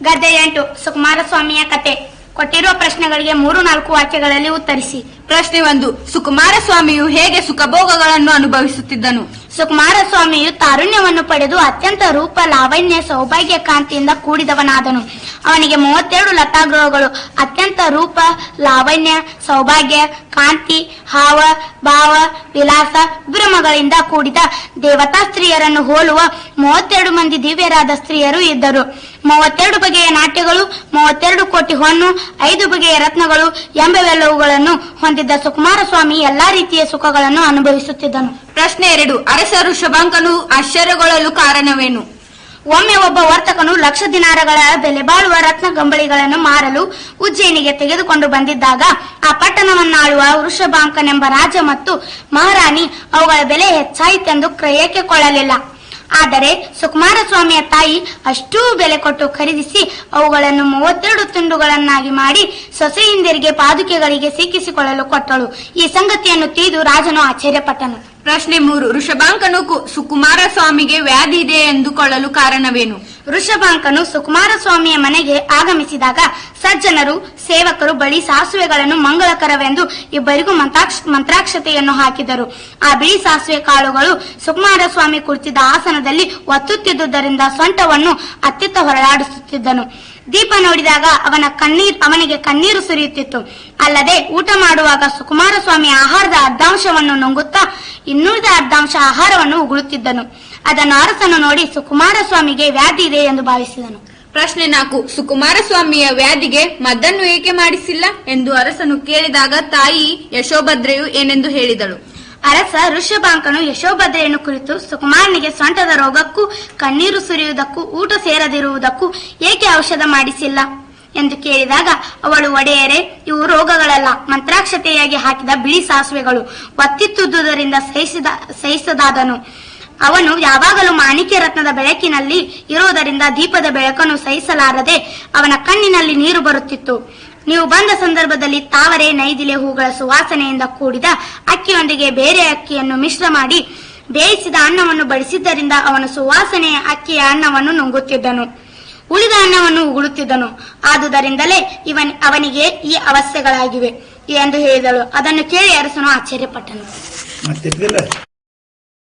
ಗದ್ದೆ 8 ಸುಕುಮಾರಸ್ವಾಮಿಯ ಕತೆ. ಕೊಟ್ಟಿರುವ ಪ್ರಶ್ನೆಗಳಿಗೆ 3-4 ವಾಕ್ಯಗಳಲ್ಲಿ ಉತ್ತರಿಸಿ. ಪ್ರಶ್ನೆ 1. ಸುಕುಮಾರಸ್ವಾಮಿಯು ಹೇಗೆ ಸುಖಭೋಗಗಳನ್ನು ಅನುಭವಿಸುತ್ತಿದ್ದನು? ಸುಕುಮಾರಸ್ವಾಮಿಯು ತಾರುಣ್ಯವನ್ನು ಪಡೆದು ಅತ್ಯಂತ ರೂಪ, ಲಾವಣ್ಯ, ಸೌಭಾಗ್ಯ, ಕಾಂತಿಯಿಂದ ಕೂಡಿದವನಾದನು. ಅವನಿಗೆ 32 ಲತಾಗ್ರಹಗಳು. ಅತ್ಯಂತ ರೂಪ, ಲಾವಣ್ಯ, ಸೌಭಾಗ್ಯ, ಕಾಂತಿ, ಹಾವ, ಭಾವ, ವಿಲಾಸ, ವಿಭ್ರಮಗಳಿಂದ ಕೂಡಿದ ದೇವತಾ ಸ್ತ್ರೀಯರನ್ನು ಹೋಲುವ 32 ಮಂದಿ ದಿವ್ಯರಾದ ಸ್ತ್ರೀಯರು ಇದ್ದರು. 32 ಬಗೆಯ ನಾಟ್ಯಗಳು, 32 ಕೋಟಿ ಹೊನ್ನು, 5 ಬಗೆಯ ರತ್ನಗಳು ಎಂಬವೆಲ್ಲವುಗಳನ್ನು ಹೊಂದಿದ್ದ ಸುಕುಮಾರಸ್ವಾಮಿ ಎಲ್ಲಾ ರೀತಿಯ ಸುಖಗಳನ್ನು ಅನುಭವಿಸುತ್ತಿದ್ದನು. ಪ್ರಶ್ನೆ 2. ಅರಸ ಋಷಭಾಂಕನು ಆಶ್ಚರ್ಯಗೊಳ್ಳಲು ಕಾರಣವೇನು? ಒಮ್ಮೆ ಒಬ್ಬ ವರ್ತಕನು 1,00,000 ದಿನಾರಗಳ ಬೆಲೆ ಬಾಳುವ ರತ್ನ ಗಂಬಳಿಗಳನ್ನು ಮಾರಲು ಉಜ್ಜಯಿನಿಗೆ ತೆಗೆದುಕೊಂಡು ಬಂದಿದ್ದಾಗ ಆ ಪಟ್ಟಣವನ್ನಾಳುವ ವೃಷಭಾಂಕನೆಂಬ ರಾಜ ಮತ್ತು ಮಹಾರಾಣಿ ಅವುಗಳ ಬೆಲೆ ಹೆಚ್ಚಾಯಿತೆಂದು ಕ್ರಯಕ್ಕೆ ಕೊಳ್ಳಲಿಲ್ಲ. ಆದರೆ ಸುಕುಮಾರಸ್ವಾಮಿಯ ತಾಯಿ ಅಷ್ಟೂ ಬೆಲೆ ಕೊಟ್ಟು ಖರೀದಿಸಿ ಅವುಗಳನ್ನು 32 ತುಂಡುಗಳನ್ನಾಗಿ ಮಾಡಿ ಸೊಸೆಯಿಂದರಿಗೆ ಪಾದುಕೆಗಳಿಗೆ ಸಿಕ್ಕಿಸಿಕೊಳ್ಳಲು ಕೊಟ್ಟಳು. ಈ ಸಂಗತಿಯನ್ನು ತಿಳಿದು ರಾಜನು ಆಶ್ಚರ್ಯಪಟ್ಟನು. ಪ್ರಶ್ನೆ 3. ಋಷಭಾಂಕನು ಸುಕುಮಾರಸ್ವಾಮಿಗೆ ವ್ಯಾಧಿ ಇದೆ ಎಂದುಕೊಳ್ಳಲು ಕಾರಣವೇನು? ವೃಷಭಾಂಕನು ಸುಕುಮಾರಸ್ವಾಮಿಯ ಮನೆಗೆ ಆಗಮಿಸಿದಾಗ ಸಜ್ಜನರು ಸೇವಕರು ಬಳಿ ಸಾಸುವೆಗಳನ್ನು ಮಂಗಳಕರವೆಂದು ಇಬ್ಬರಿಗೂ ಮಂತ್ರಾಕ್ಷತೆಯನ್ನು ಹಾಕಿದರು. ಆ ಬಿಳಿ ಸಾಸುವೆ ಕಾಳುಗಳು ಸುಕುಮಾರಸ್ವಾಮಿ ಕುಳಿತಿದ್ದ ಆಸನದಲ್ಲಿ ಒತ್ತುತ್ತಿದ್ದುದರಿಂದ ಸೊಂಟವನ್ನು ಅತ್ತಿತ್ತ ಹೊರಳಾಡಿಸುತ್ತಿದ್ದನು. ದೀಪ ನೋಡಿದಾಗ ಅವನಿಗೆ ಕಣ್ಣೀರು ಸುರಿಯುತ್ತಿತ್ತು. ಅಲ್ಲದೆ ಊಟ ಮಾಡುವಾಗ ಸುಕುಮಾರಸ್ವಾಮಿ ಆಹಾರದ ಅರ್ಧಾಂಶವನ್ನು ನುಂಗುತ್ತಾ ಇನ್ನುಳಿದ ಅರ್ಧಾಂಶ ಆಹಾರವನ್ನು ಉಗುಳುತ್ತಿದ್ದನು. ಅದನ್ನು ಅರಸನು ನೋಡಿ ಸುಕುಮಾರಸ್ವಾಮಿಗೆ ವ್ಯಾಧಿ ಇದೆ ಎಂದು ಭಾವಿಸಿದನು. ಪ್ರಶ್ನೆ 4. ಸುಕುಮಾರಸ್ವಾಮಿಯ ವ್ಯಾಧಿಗೆ ಮದ್ದನ್ನು ಏಕೆ ಮಾಡಿಸಿಲ್ಲ ಎಂದು ಅರಸನು ಕೇಳಿದಾಗ ತಾಯಿ ಯಶೋಭದ್ರೆಯು ಏನೆಂದು ಹೇಳಿದಳು? ಅರಸ ಋಷಭಾಂಕನು ಯಶೋಭದ್ರೆಯನ್ನು ಕುರಿತು ಸುಕುಮಾರನಿಗೆ ಸೊಂಟದ ರೋಗಕ್ಕೂ ಕಣ್ಣೀರು ಸುರಿಯುವುದಕ್ಕೂ ಊಟ ಸೇರದಿರುವುದಕ್ಕೂ ಏಕೆ ಔಷಧ ಮಾಡಿಸಿಲ್ಲ ಎಂದು ಕೇಳಿದಾಗ ಅವಳು, ಒಡೆಯರೆ, ಇವು ರೋಗಗಳಲ್ಲ, ಮಂತ್ರಾಕ್ಷತೆಯಾಗಿ ಹಾಕಿದ ಬಿಳಿ ಸಾಸುವೆಗಳು. ಒತ್ತಿತ್ತುದುದರಿಂದ ಸಹಿಸದಾದನು. ಅವನು ಯಾವಾಗಲೂ ಮಾಣಿಕ್ಯ ರತ್ನದ ಬೆಳಕಿನಲ್ಲಿ ಇರುವುದರಿಂದ ದೀಪದ ಬೆಳಕನ್ನು ಸಹಿಸಲಾರದೆ ಅವನ ಕಣ್ಣಿನಲ್ಲಿ ನೀರು ಬರುತ್ತಿತ್ತು. ನೀವು ಬಂದ ಸಂದರ್ಭದಲ್ಲಿ ತಾವರೆ, ನೈದಿಲೆ ಹೂಗಳ ಸುವಾಸನೆಯಿಂದ ಕೂಡಿದ ಅಕ್ಕಿಯೊಂದಿಗೆ ಬೇರೆ ಅಕ್ಕಿಯನ್ನು ಮಿಶ್ರ ಮಾಡಿ ಬೇಯಿಸಿದ ಅನ್ನವನ್ನು ಬಡಿಸಿದ್ದರಿಂದ ಅವನು ಸುವಾಸನೆಯ ಅಕ್ಕಿಯ ಅನ್ನವನ್ನು ನುಂಗುತ್ತಿದ್ದನು, ಉಳಿದ ಅನ್ನವನ್ನು ಉಗುಳುತ್ತಿದ್ದನು. ಆದುದರಿಂದಲೇ ಅವನಿಗೆ ಈ ಅವಸ್ಥೆಗಳಾಗಿವೆ ಎಂದು ಹೇಳಿದಳು. ಅದನ್ನು ಕೇಳಿ ಅರಸನು ಆಶ್ಚರ್ಯಪಟ್ಟನು.